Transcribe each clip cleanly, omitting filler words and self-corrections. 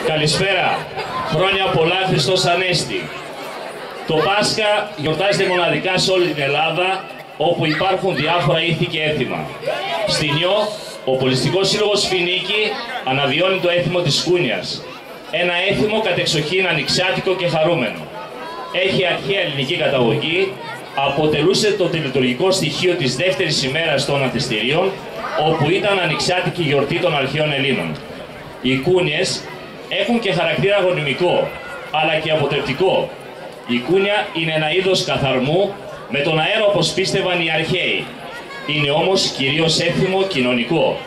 Καλησπέρα. Χρόνια πολλά, Χριστός Ανέστη. Το Πάσχα γιορτάζεται μοναδικά σε όλη την Ελλάδα, όπου υπάρχουν διάφορα ήθη και έθιμα. Στη Νιώ, ο Πολιστικός Σύλλογος Φινίκη αναβιώνει το έθιμο της Κούνιας. Ένα έθιμο κατεξοχήν ανοιξιάτικο και χαρούμενο. Έχει αρχαία ελληνική καταγωγή, αποτελούσε το τελετουργικό στοιχείο της δεύτερης ημέρας των Ανθιστηρίων, όπου ήταν ανοιξιάτικη γιορτή των αρχαίων Ελλήνων. Οι Κούνιες έχουν και χαρακτήρα γονιμικό, αλλά και αποτρεπτικό. Η Κούνια είναι ένα είδος καθαρμού με τον αέρα, όπως πίστευαν οι αρχαίοι. Είναι όμως κυρίως έθιμο κοινωνικό.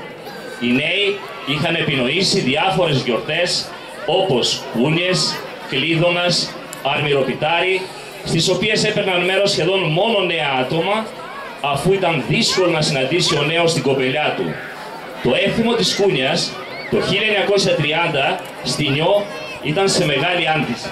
Οι νέοι είχαν επινοήσει διάφορες γιορτές, όπως Κούνιες, Κλείδωνας, Αρμυροπιτάρι, στις οποίες έπαιρναν μέρος σχεδόν μόνο νέα άτομα, αφού ήταν δύσκολο να συναντήσει ο νέος την κοπελιά του. Το έθιμο της Κούνιας το 1930 στη Νιώ ήταν σε μεγάλη άνθηση.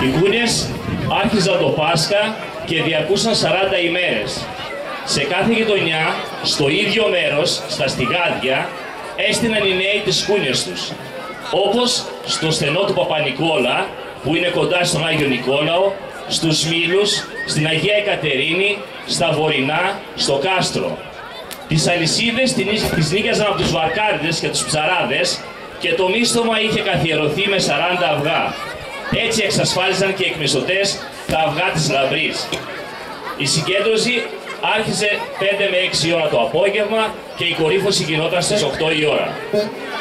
Οι Κούνιες άρχιζαν το Πάσχα και διαρκούσαν 40 ημέρες. Σε κάθε γειτονιά, στο ίδιο μέρος, στα στιγάδια, έστειναν οι νέοι τις Κούνιες τους. Όπως στο στενό του Παπα-Νικόλα, που είναι κοντά στον Άγιο Νικόλαο, στους Μήλους, στην Αγία Εκατερίνη, στα Βορεινά, στο Κάστρο. Τις αλυσίδες τις νίκιαζαν από τους βαρκάριδες και τους ψαράδες και το μίστομα είχε καθιερωθεί με 40 αυγά. Έτσι εξασφάλιζαν και οι εκμισθωτές τα αυγά της λαμπρής. Η συγκέντρωση άρχισε 5 με 6 ώρα το απόγευμα και η κορύφωση γινόταν στις 8 η ώρα.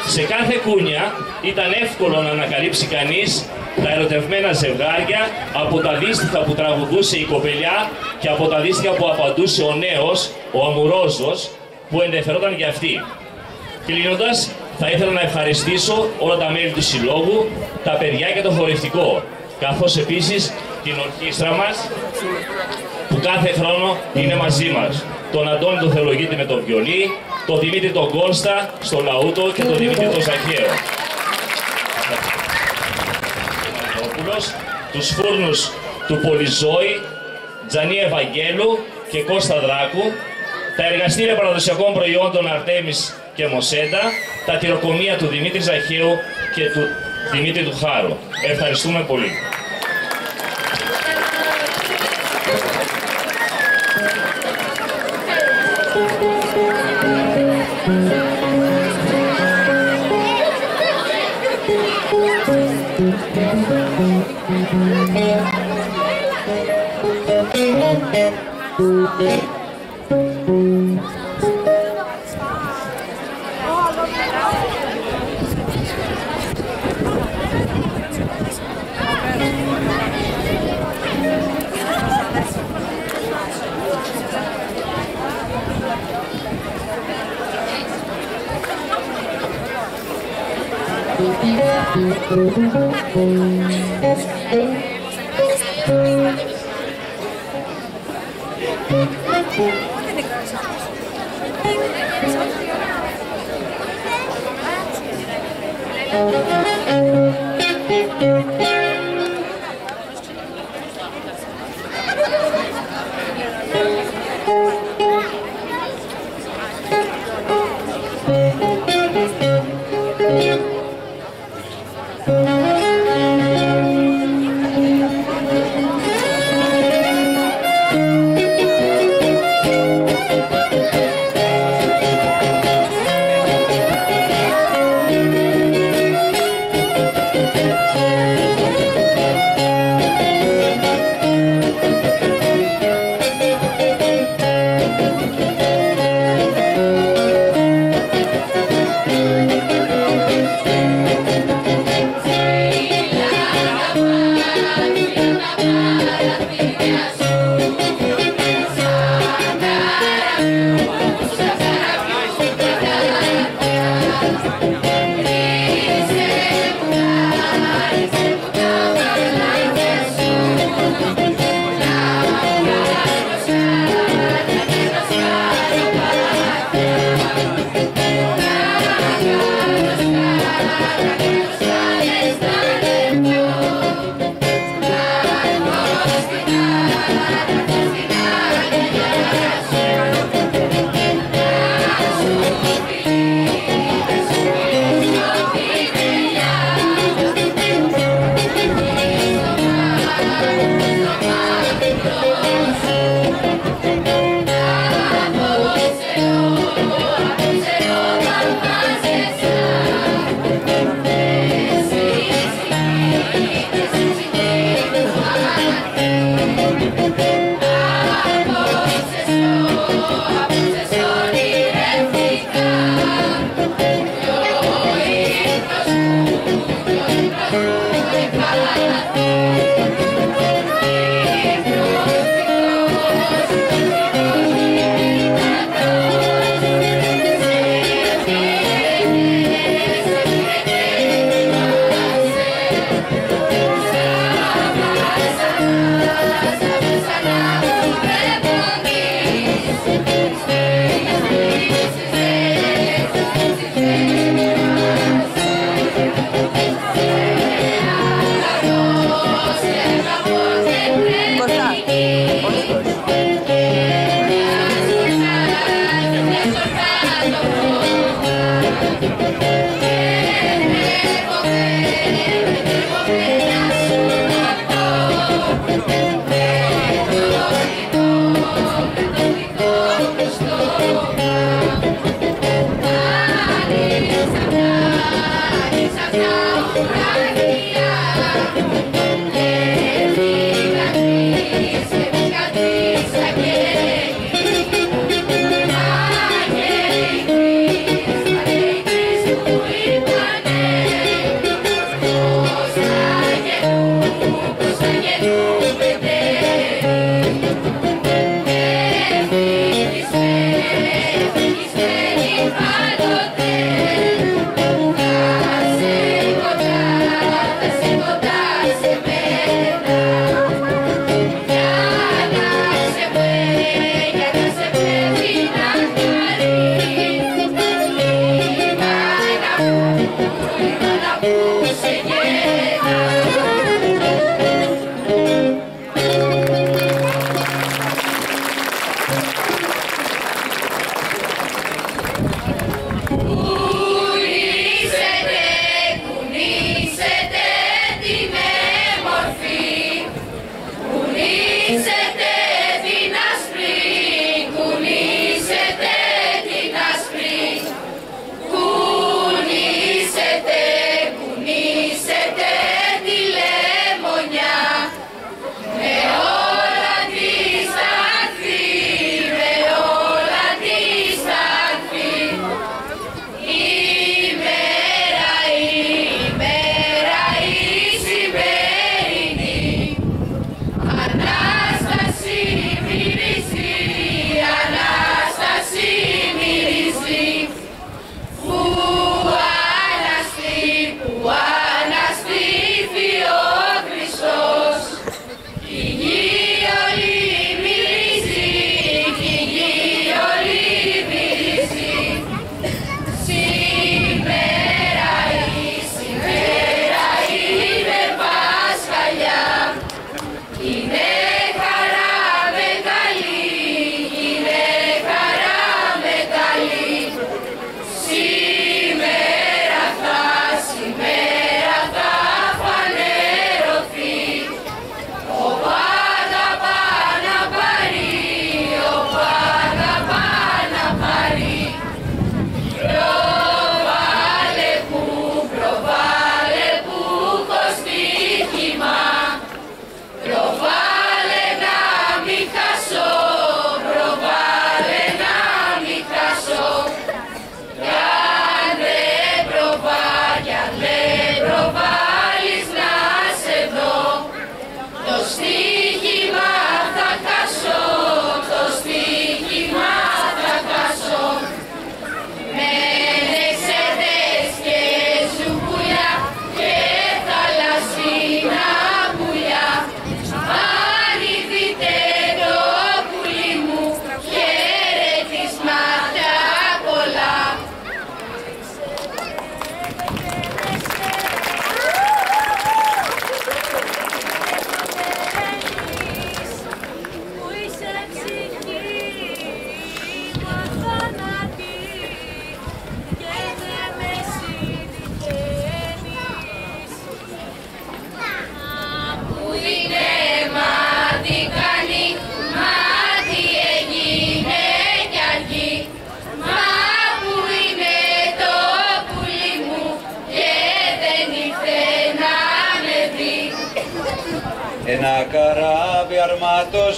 Σε κάθε Κούνια ήταν εύκολο να ανακαλύψει κανείς τα ερωτευμένα ζευγάρια από τα δύστιχα που τραγουδούσε η κοπελιά και από τα δύστιχα που απαντούσε ο νέος, ο αμουρόζος, που ενδιαφερόταν για αυτή. Κλείνοντας, θα ήθελα να ευχαριστήσω όλα τα μέλη του Συλλόγου, τα παιδιά και το χορευτικό, καθώς επίσης την ορχήστρα μας, που κάθε χρόνο είναι μαζί μας. Τον Αντώνη τον Θεολογίτη με το βιολί, τον Δημήτρη τον Κώστα στο λαούτο και τον Δημήτρη τον Ζαχαίο. Τους φούρνους του Πολυζώη, Τζανή Ευαγγέλου και Κώστα Δράκου, τα εργαστήρια παραδοσιακών προϊόντων Αρτέμις και Μοσέντα, τα τυροκομεία του Δημήτρη Ζαχαίου και του Δημήτρη του Χάρου. Ευχαριστούμε πολύ.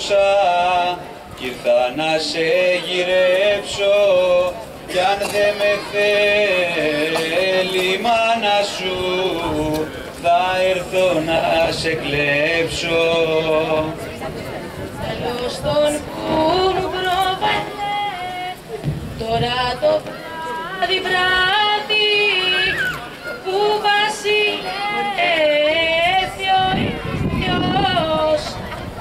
τόσα κι ήρθα να σε γυρέψω κι αν δεν με θέλει η μάνα σου θα έρθω να σε κλέψω. Καλώς τον που μου πρόβαλε τώρα το βράδυ που βασιλεύει ο ήλιος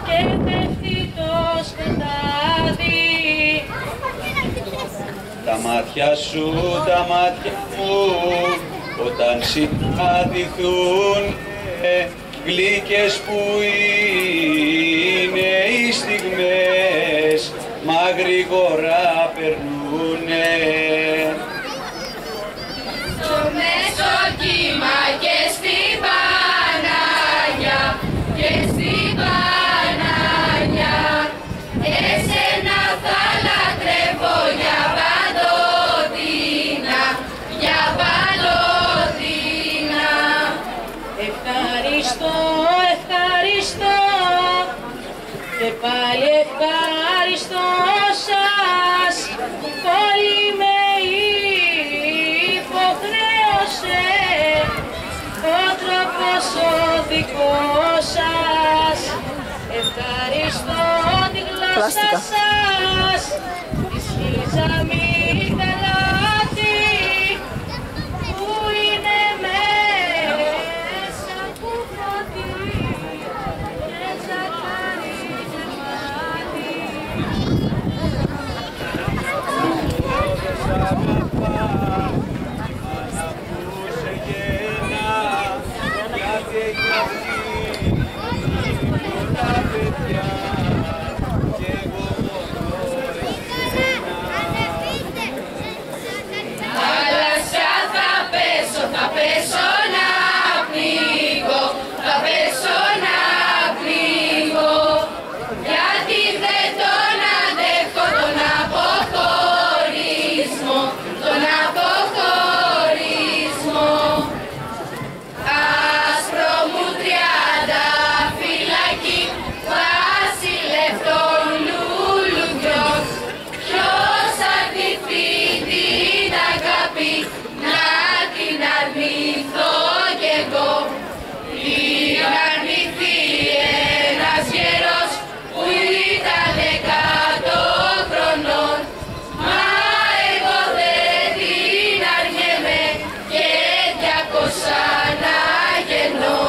και πέφτει το σκοτάδι. Τα μάτια σου, τα μάτια μου, όταν συναντηθούν γλυκές που είναι οι στιγμές, μα γρήγορα περνούνε. Στο μέσο κύμα και στην Παναγιά και στην Παναγιά εσένα θα λατρεύω για παντοτινά, για παντοτινά. Ευχαριστώ, ευχαριστώ και πάλι ευχαριστώ σας, πολύ με υποχρέωσε ο τρόπος ο δικός σας. Ευχαριστώ τη γλώσσα σας, τη σχίζα μη καλάτη που είναι μέσα που φωτεί και ζαχαρί γεμάτη. Θάλασσα θα πέσω να πνίγω, θα πέσω να πνίγω, γιατί δεν τον αντέχω τον αποχωρισμό, τον αποχωρισμό. Άσπρο μου 30 φυλακή, βασιλεύ των λουλουδιών, ποιος αρνηθεί την αγάπη, να την αρνηθώ κι εγώ. Την αρνηθεί ένας γέρος που ήταν 100 χρονών, μα εγώ δεν την αρνιέμαι και 200 να γεννώ.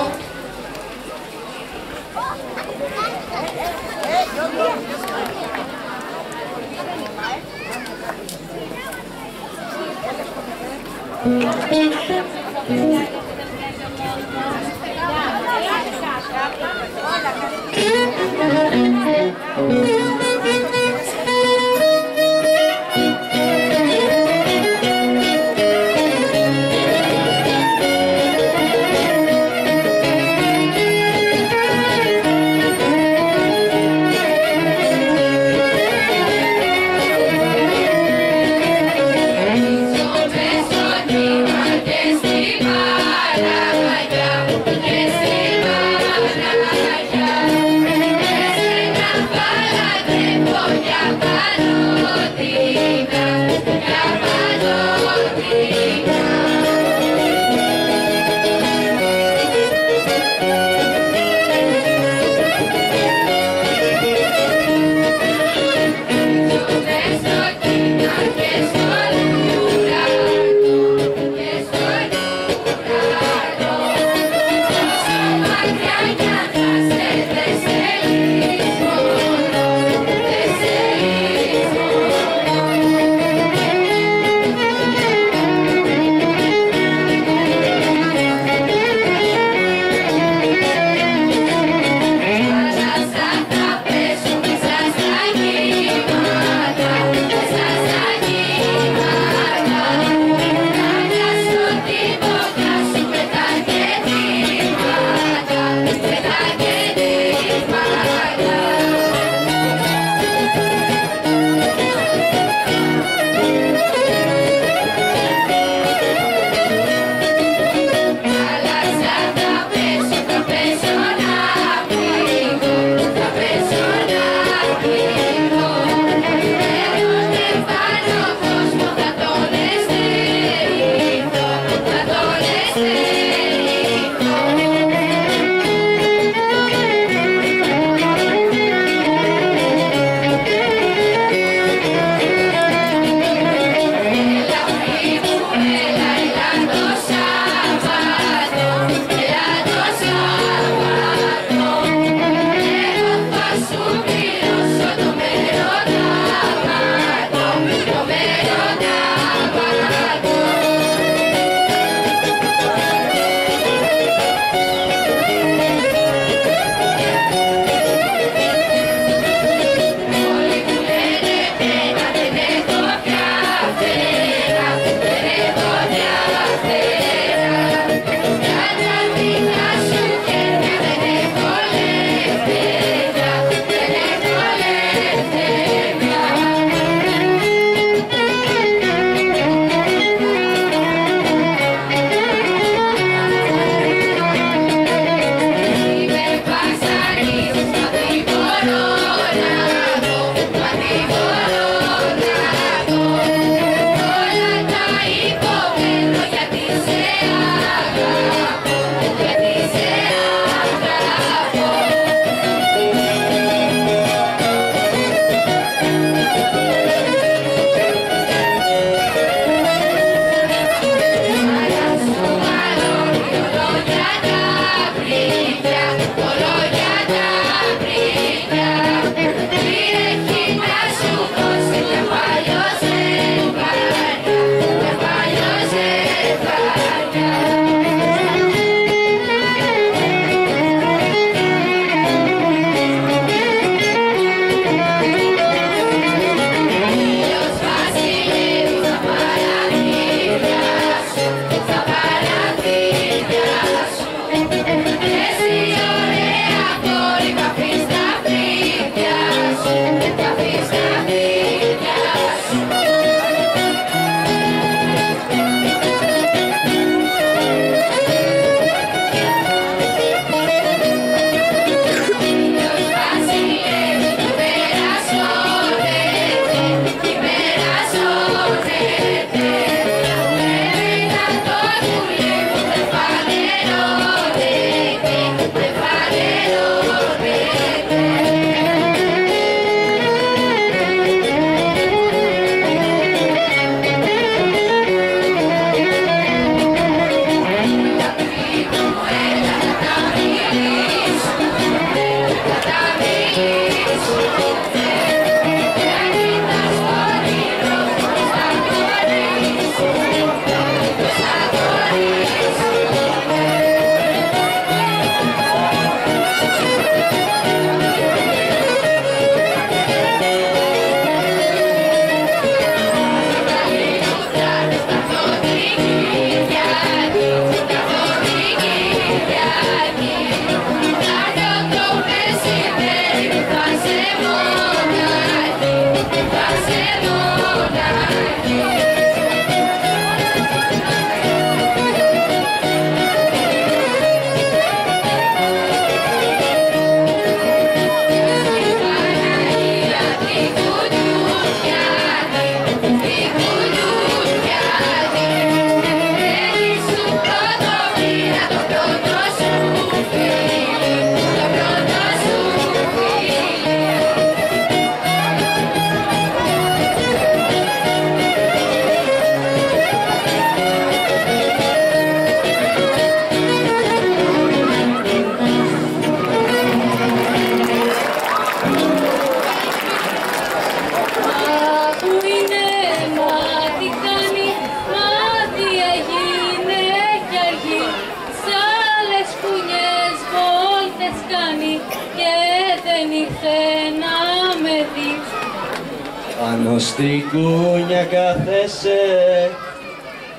Πάνω στη κούνια κάθεσαι,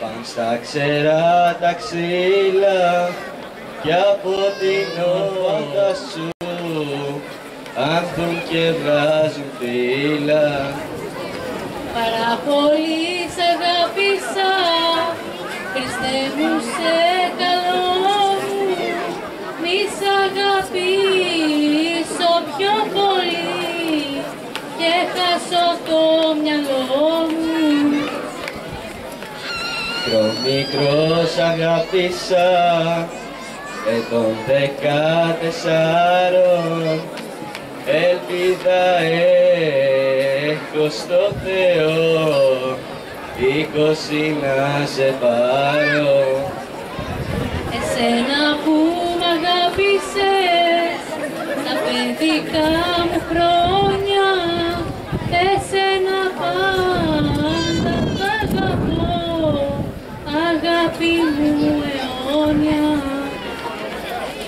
παν στα ξερά τα ξύλα κι από την όχα σου άνθουν και βγάζουν φύλλα. Πάρα πολύ σ' αγάπησα, Χριστέ μου σε καλό μου, μη σ' αγαπήσω πιο πολύ και χάσω το μυαλό μου. Μικρός αγάπησα ετών 14, ελπίδα έχω στο Θεό, 20 να σε πάρω. Εσένα που μ' αγάπησες τα παιδικά μου χρόνια, εσένα πάντα τ' αγαπώ, αγάπη μου αιώνια.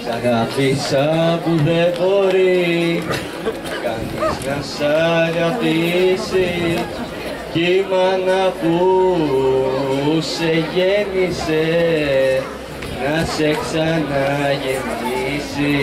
Σ' αγάπησα που δεν μπορεί κανείς να σ' αγαπήσει, κι η μάνα που σε γέννησε να σε ξαναγεννήσει.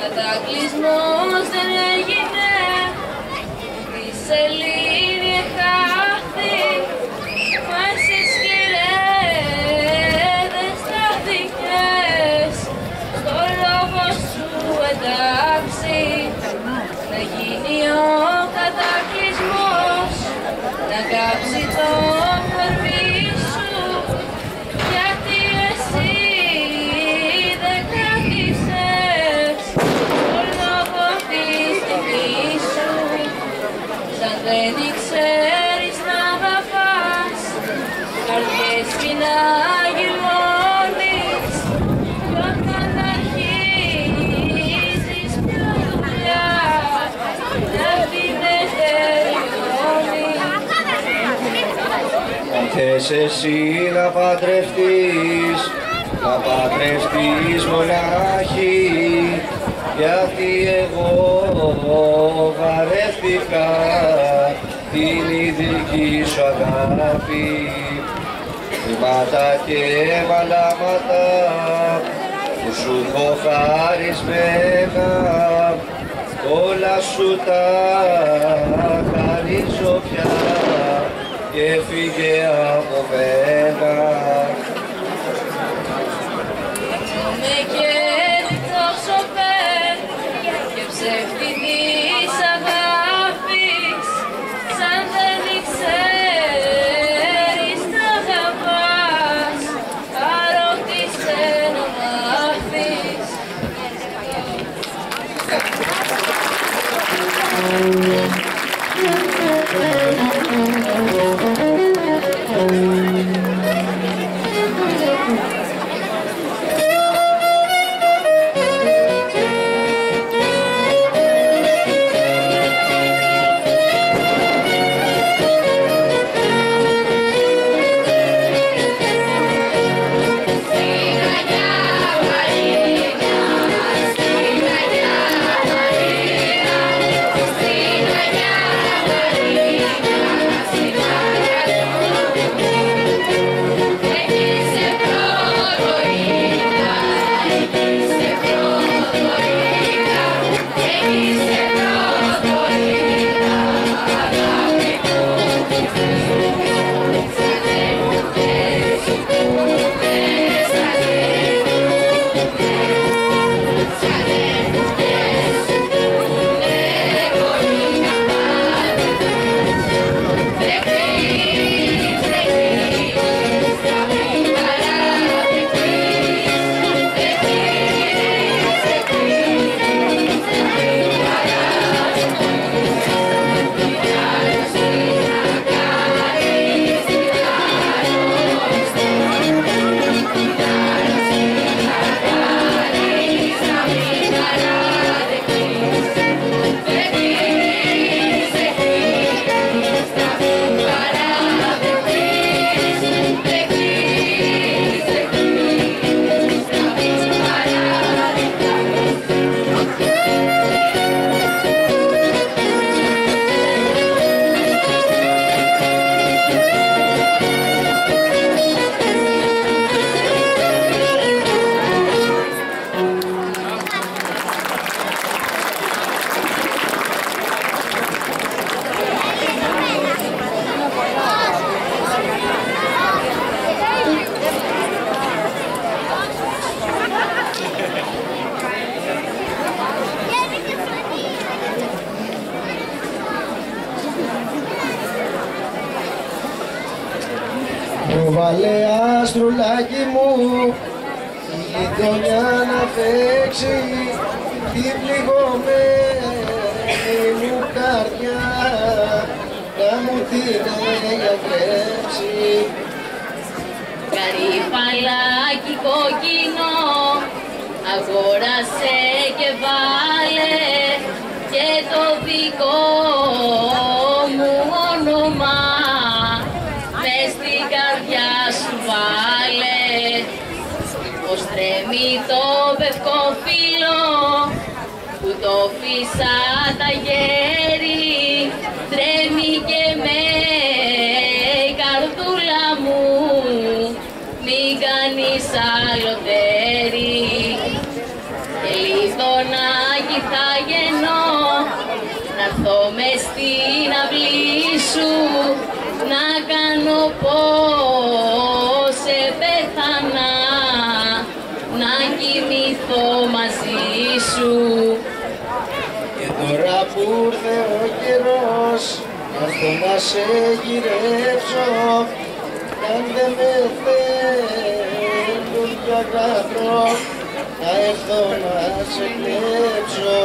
Κατακλυσμός δεν έγινε, η σελήνη χάθη, μα σε σκυρέδες στάθηκες, στο λόγο σου εντάξει, να γίνει ο κατακλυσμός, να κάψει το κορμί σου, γιατί εσύ δεν κράτησες το λόγο της τιμής σου, σαν δεν ξέρεις να αγαπάς, καρδιές πειναγυλώνεις, κι όταν αρχίζεις μια δουλειά, αυτή δεν τελειώνει. Αν θες εσύ να παντρευτείς μονάχη, γιατί εγώ βαρέθηκα την ειδική σου αγάπη. Βήματα και μαλάματα που σου έχω χαρισμένα, όλα σου τα χαρίζω πια και φύγε από μένα. Με καίει τόσο πέρα και ψεύτικης αγάπης, σαν δεν ξέρεις να αγαπάς, παρότισε να μάθεις. Στην Αγιά Μαρία, Βάλε αστρουλάκι μου, η γειτονιά να φέξει την πληγωμένη μου καρδιά, να μου την γιατρέψει. Καρυφαλάκι κόκκινο, αγόρασε και βάλε και το δικό μου όνομα μες στην καρδιά σου βάλε. Πως τρέμει το πευκό φύλλο που το φύσα τα γέρι, τρέμει και με καρδούλα μου, μην κάνεις άλλο τέρι. Και λιθονάκι θα γεννώ, να'ρθώ μες στην αυλή σου, να κάνω πως σε πέθανα, να κοιμηθώ μαζί σου. Και τώρα που ήρθε ο καιρός, να'ρθώ να σε γυρέψω, κι αν δεν με θέλουν για καθρό, θα έρθω να σε κλέψω.